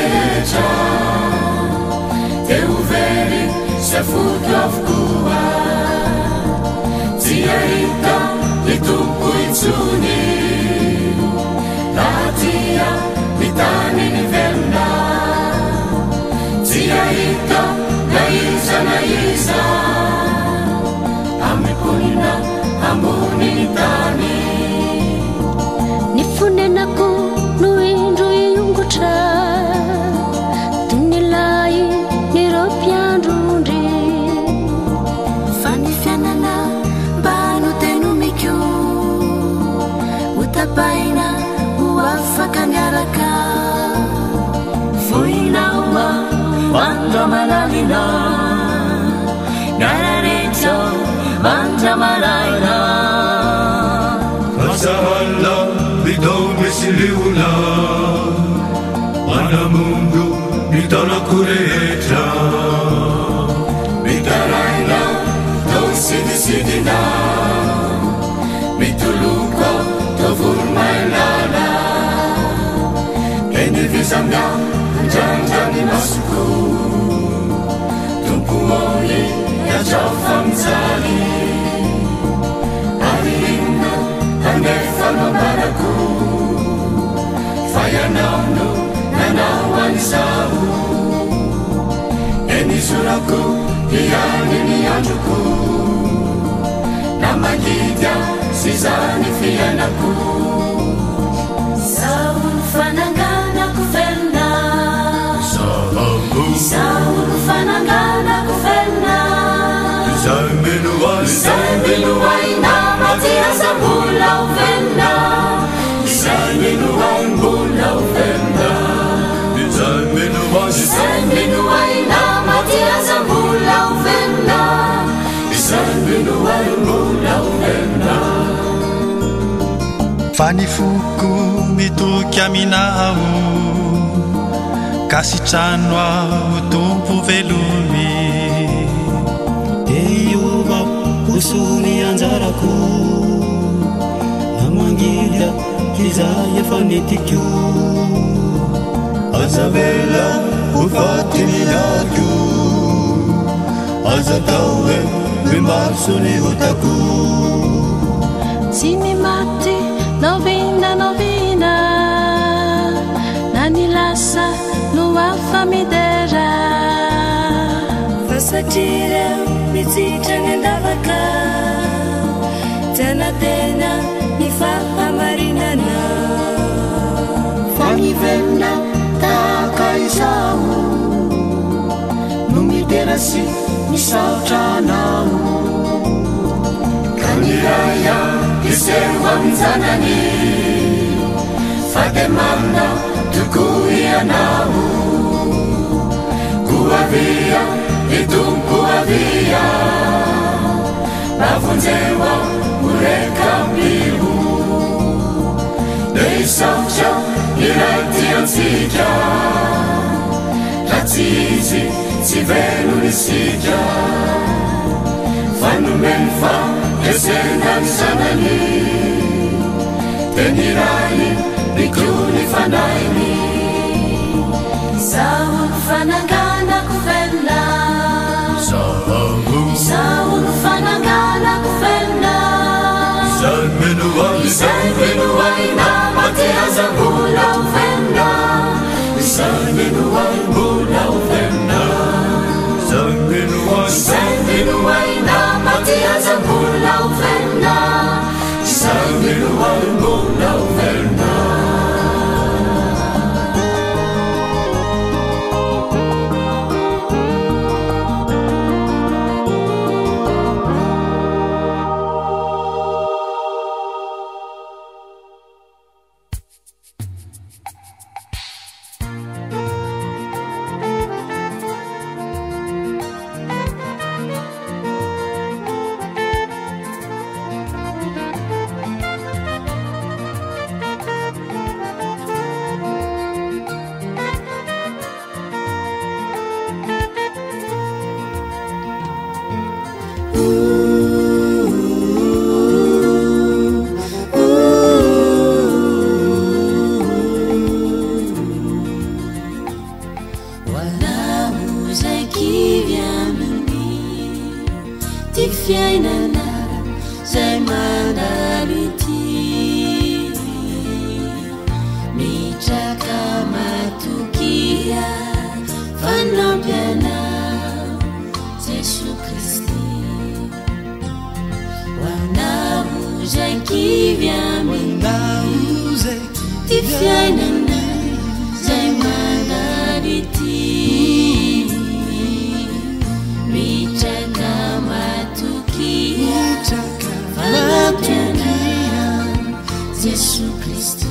rehetra teo very sy avoky avokoa tsy ahita ny tompo intsony raha tia ny tany ny velona tsy ahita na iza amikonina ambony ny tany ny fonenako no indro iongotra dinilay ny ropiandrondry fa ny fianana mba no tenomiko utapaina ho afaka miaraka voinaoma mandra malalina narareto mandra maraina Masahala bidao mesiliula Manamundu mitanaku rehetra mitaraina tao sidisidina mituluka tao voromailala eny vizanga andrandrany masoko tompo moly yatrao famijaly ary inona andefa mambarako fa ianao no nanao an'izao eny zorako iany ny androko na magidya sy zany fiainako zao no fananganako velona zao no fananganako velona Izay meloay namatiasa mbola ho velona izay meloay mbola ho velona Izay meloay namatiasa mbola ho velona izay meloay mbola ho velona fa ny foko mitoky aminao kasitrano aho tompo velomy Eyuba usuni anjarako namangida kizaye fanitiku Azavela ufatininaku Azatawe mimarsuni utaku Sini mati novina nanilasa nuafa midera fasatira mitsitra nandavaka tena nifahamarinana fanivelona tahaka izao no miterasy misaotranao ka niraya iseho aminjanany fa de marina toko ianao koavia itompo avia navonjewa ureka mbilu de isaotra iratiansika ratsy izy tsy velonisika fanomeny fa esendany zanany teniray nikony fanainy zao no fananganako velona zao no fananganako velona izay meloay namatiasa mbola ho velona izay meloay mbola ho velona izay meloay namatiasa mbola ho velona izay meloay mbola ho velona biamiauze tifiainana zay manarity mitraka matoky fanampianara Jesu Kristi